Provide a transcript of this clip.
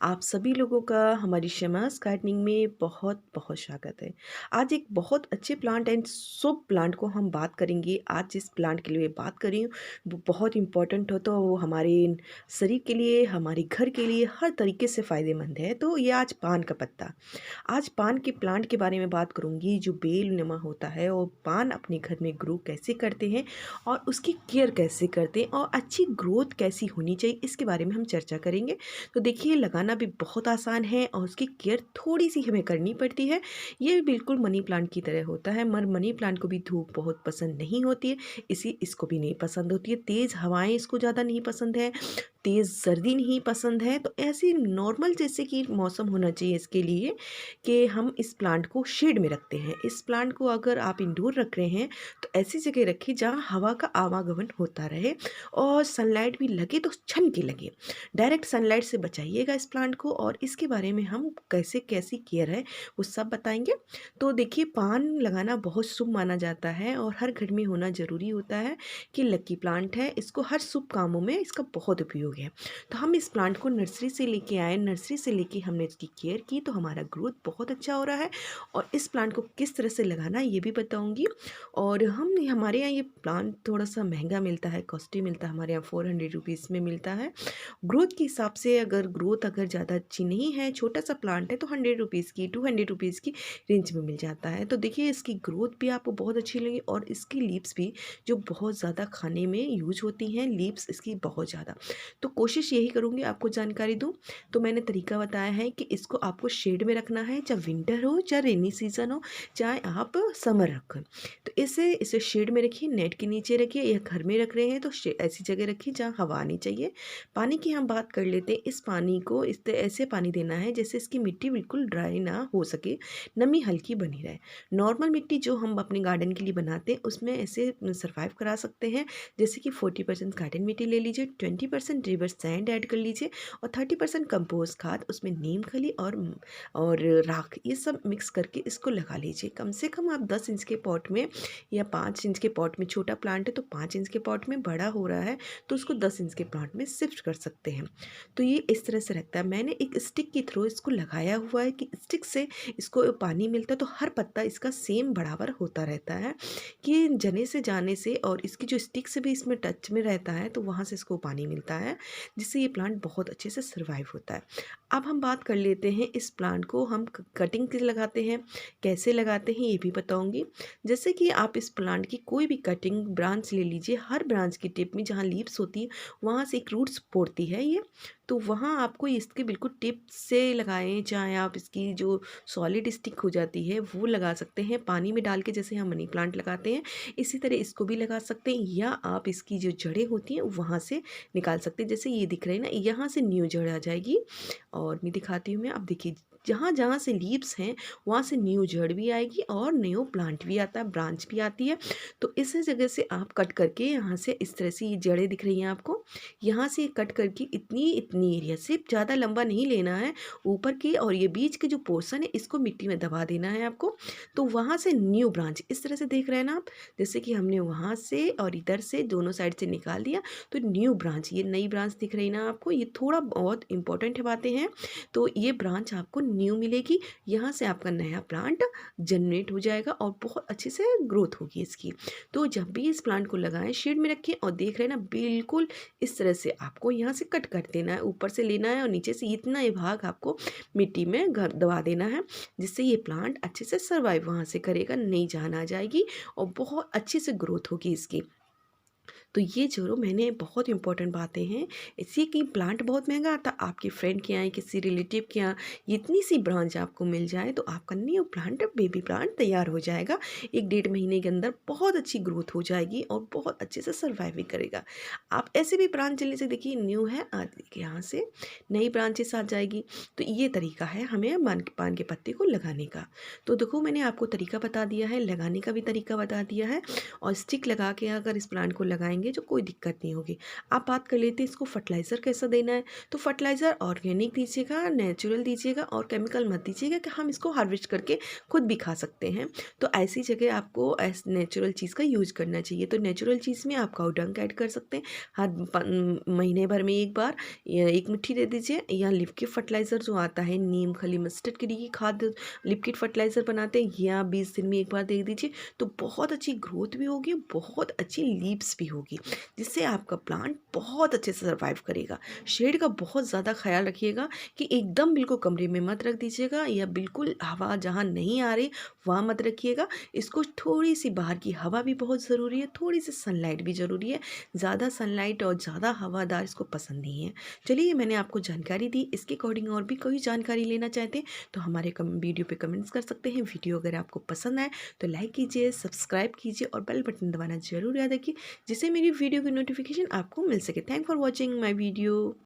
आप सभी लोगों का हमारी शमास गार्डनिंग में बहुत बहुत स्वागत है। आज एक बहुत अच्छे प्लांट एंड शुभ प्लांट को हम बात करेंगे। आज जिस प्लांट के लिए बात कर रही हूँ वो बहुत इम्पोर्टेंट हो, तो वो हमारे शरीर के लिए, हमारे घर के लिए हर तरीके से फ़ायदेमंद है। तो ये आज पान का पत्ता, आज पान के प्लांट के बारे में बात करूंगी जो बेल नुमा होता है, और पान अपने घर में ग्रो कैसे करते हैं और उसकी केयर कैसे करते हैं और अच्छी ग्रोथ कैसी होनी चाहिए, इसके बारे में हम चर्चा करेंगे। तो देखिए, लगाना भी बहुत आसान है और उसकी केयर थोड़ी सी हमें करनी पड़ती है। ये बिल्कुल मनी प्लांट की तरह होता है, मगर मनी प्लांट को भी धूप बहुत पसंद नहीं होती है, इसी इसको भी नहीं पसंद होती है, तेज़ हवाएं इसको ज़्यादा नहीं पसंद है, तेज़ सर्दी नहीं पसंद है। तो ऐसी नॉर्मल जैसे कि मौसम होना चाहिए इसके लिए कि हम इस प्लांट को शेड में रखते हैं। इस प्लांट को अगर आप इंडोर रख रहे हैं तो ऐसी जगह रखिए जहाँ हवा का आवागमन होता रहे और सनलाइट भी लगे तो छन के लगे। डायरेक्ट सनलाइट से बचाइएगा इस प्लांट को, और इसके बारे में हम कैसे कैसी केयर है वो सब बताएंगे। तो देखिए, पान लगाना बहुत शुभ माना जाता है और हर घर में होना ज़रूरी होता है कि लकी प्लांट है, इसको हर शुभ कामों में इसका बहुत उपयोग है। तो हम इस प्लांट को नर्सरी से लेके आए, नर्सरी से लेके हमने इसकी केयर की तो हमारा ग्रोथ बहुत अच्छा हो रहा है। और इस प्लांट को किस तरह से लगाना ये भी बताऊंगी। और हम हमारे यहाँ ये प्लांट थोड़ा सा महंगा मिलता है, कॉस्टली मिलता है, हमारे यहाँ 400 रुपीज़ में मिलता है। ग्रोथ के हिसाब से अगर ग्रोथ अगर ज़्यादा अच्छी नहीं है, छोटा सा प्लांट है, तो 100 रुपीज़ की 200 रुपीज़ की रेंज में मिल जाता है। तो देखिए, इसकी ग्रोथ भी आपको बहुत अच्छी लगी और इसकी लीव्स भी जो बहुत ज़्यादा खाने में यूज होती हैं, लीव्स इसकी बहुत ज़्यादा। तो कोशिश यही करूँगी आपको जानकारी दूँ। तो मैंने तरीका बताया है कि इसको आपको शेड में रखना है, चाहे विंटर हो, चाहे रेनी सीज़न हो, चाहे आप समर रखें। तो इसे इसे शेड में रखिए, नेट के नीचे रखिए, या घर में रख रहे हैं तो ऐसी जगह रखिए जहाँ हवा आनी चाहिए। पानी की हम बात कर लेते हैं। इस पानी को ऐसे पानी देना है जैसे इसकी मिट्टी बिल्कुल ड्राई ना हो सके, नमी हल्की बनी रहे। नॉर्मल मिट्टी जो हम अपने गार्डन के लिए बनाते हैं उसमें ऐसे सर्वाइव करा सकते हैं, जैसे कि 40% गार्डन मिट्टी ले लीजिए, 20% रिवर सैंड ऐड कर लीजिए और 30% कंपोस्ट खाद, उसमें नीम खली और राख, ये सब मिक्स करके इसको लगा लीजिए। कम से कम आप 10 इंच के पॉट में या 5 इंच के पॉट में, छोटा प्लांट है तो 5 इंच के पॉट में, बड़ा हो रहा है तो उसको 10 इंच के प्लांट में शिफ्ट कर सकते हैं। तो ये इस तरह से रहता है। मैंने एक स्टिक के थ्रू इसको लगाया हुआ है कि स्टिक से इसको पानी मिलता है तो हर पत्ता इसका सेम बराबर होता रहता है, कि जने से जाने से और इसकी जो स्टिक से भी इसमें टच में रहता है तो वहाँ से इसको पानी मिलता है, जिससे ये प्लांट बहुत अच्छे से सर्वाइव होता है। अब हम बात कर लेते हैं, इस प्लांट को हम कटिंग के लगाते हैं, कैसे लगाते हैं ये भी बताऊंगी। जैसे कि आप इस प्लांट की कोई भी कटिंग ब्रांच ले लीजिए, हर ब्रांच की टिप में जहाँ लीव्स होती है वहाँ से एक रूट्स पोड़ती है ये, तो वहाँ आपको इसके बिल्कुल टिप से लगाएं, चाहे आप इसकी जो सॉलिड स्टिक हो जाती है वो लगा सकते हैं पानी में डाल के, जैसे हम मनी प्लांट लगाते हैं इसी तरह इसको भी लगा सकते हैं, या आप इसकी जो जड़ें होती हैं वहाँ से निकाल सकते हैं। जैसे ये दिख रही है ना, यहाँ से न्यू जड़ आ जाएगी, और मैं दिखाती हूँ। मैं अब देखिए, जहाँ जहाँ से लीव्स हैं वहाँ से न्यू जड़ भी आएगी और न्यू प्लांट भी आता है, ब्रांच भी आती है। तो इस जगह से आप कट करके यहाँ से इस तरह से ये जड़ें दिख रही हैं आपको, यहाँ से कट करके इतनी इतनी एरिया से, ज़्यादा लंबा नहीं लेना है, ऊपर की और ये बीच के जो पोर्शन है इसको मिट्टी में दबा देना है आपको। तो वहाँ से न्यू ब्रांच इस तरह से देख रहे हैं ना आप, जैसे कि हमने वहाँ से और इधर से दोनों साइड से निकाल दिया तो न्यू ब्रांच, ये नई ब्रांच दिख रही ना आपको। ये थोड़ा बहुत इंपॉर्टेंट बातें हैं। तो ये ब्रांच आपको न्यू मिलेगी, यहाँ से आपका नया प्लांट जनरेट हो जाएगा और बहुत अच्छे से ग्रोथ होगी इसकी। तो जब भी इस प्लांट को लगाएं, शेड में रखें, और देख रहे हैं ना बिल्कुल इस तरह से आपको यहाँ से कट कर देना है, ऊपर से लेना है और नीचे से इतना ये भाग आपको मिट्टी में दबा देना है, जिससे ये प्लांट अच्छे से सर्वाइव वहाँ से करेगा, नई जान आ जाएगी और बहुत अच्छे से ग्रोथ होगी इसकी। तो ये जो मैंने बहुत इंपॉर्टेंट बातें हैं, इसलिए कि प्लांट बहुत महंगा आता, आपके फ्रेंड के यहाँ, किसी रिलेटिव के यहाँ इतनी सी ब्रांच आपको मिल जाए तो आपका न्यू प्लांट, बेबी प्लांट तैयार हो जाएगा। 1 डेढ़ महीने के अंदर बहुत अच्छी ग्रोथ हो जाएगी और बहुत अच्छे से सर्वाइव भी करेगा। आप ऐसे भी ब्रांच चलने से देखिए, न्यू है, देखिए यहाँ से नई ब्रांचेस आ जाएगी। तो ये तरीका है हमें पान के पत्ते को लगाने का। तो देखो, मैंने आपको तरीका बता दिया है, लगाने का भी तरीका बता दिया है, और स्टिक लगा के अगर इस प्लांट को लगाएंगे जाएँगे जो कोई दिक्कत नहीं होगी। आप बात कर लेते हैं इसको फर्टिलाइज़र कैसा देना है, तो फर्टिलाइज़र ऑर्गेनिक दीजिएगा, नेचुरल दीजिएगा और केमिकल मत दीजिएगा कि हम इसको हार्वेस्ट करके खुद भी खा सकते हैं। तो ऐसी जगह आपको नेचुरल चीज़ का यूज़ करना चाहिए। तो नेचुरल चीज़ में आप काऊ डंग ऐड कर सकते हैं, हर महीने भर में 1 बार या 1 मुट्ठी दे दीजिए, या लिक्विड फर्टिलाइज़र जो आता है नीम खली मस्टर्ड की खाद लिक्विड फर्टिलाइज़र बनाते हैं, या 20 दिन में 1 बार दे दीजिए। तो बहुत अच्छी ग्रोथ भी होगी, बहुत अच्छी लीव्स भी होगी, जिससे आपका प्लांट बहुत अच्छे से सर्वाइव करेगा। शेड का बहुत ज़्यादा ख्याल रखिएगा कि एकदम बिल्कुल कमरे में मत रख दीजिएगा, या बिल्कुल हवा जहाँ नहीं आ रही वहाँ मत रखिएगा। इसको थोड़ी सी बाहर की हवा भी बहुत ज़रूरी है, थोड़ी सी सनलाइट भी ज़रूरी है। ज़्यादा सनलाइट और ज़्यादा हवादार इसको पसंद नहीं है। चलिए, मैंने आपको जानकारी दी, इसके अकॉर्डिंग और भी कोई जानकारी लेना चाहते हैं तो हमारे वीडियो पे कमेंट्स कर सकते हैं। वीडियो अगर आपको पसंद आए तो लाइक कीजिए, सब्सक्राइब कीजिए और बेल बटन दबाना ज़रूर याद रखिए, जिससे मेरी वीडियो की नोटिफिकेशन आपको मिल सके। Thank for watching my video.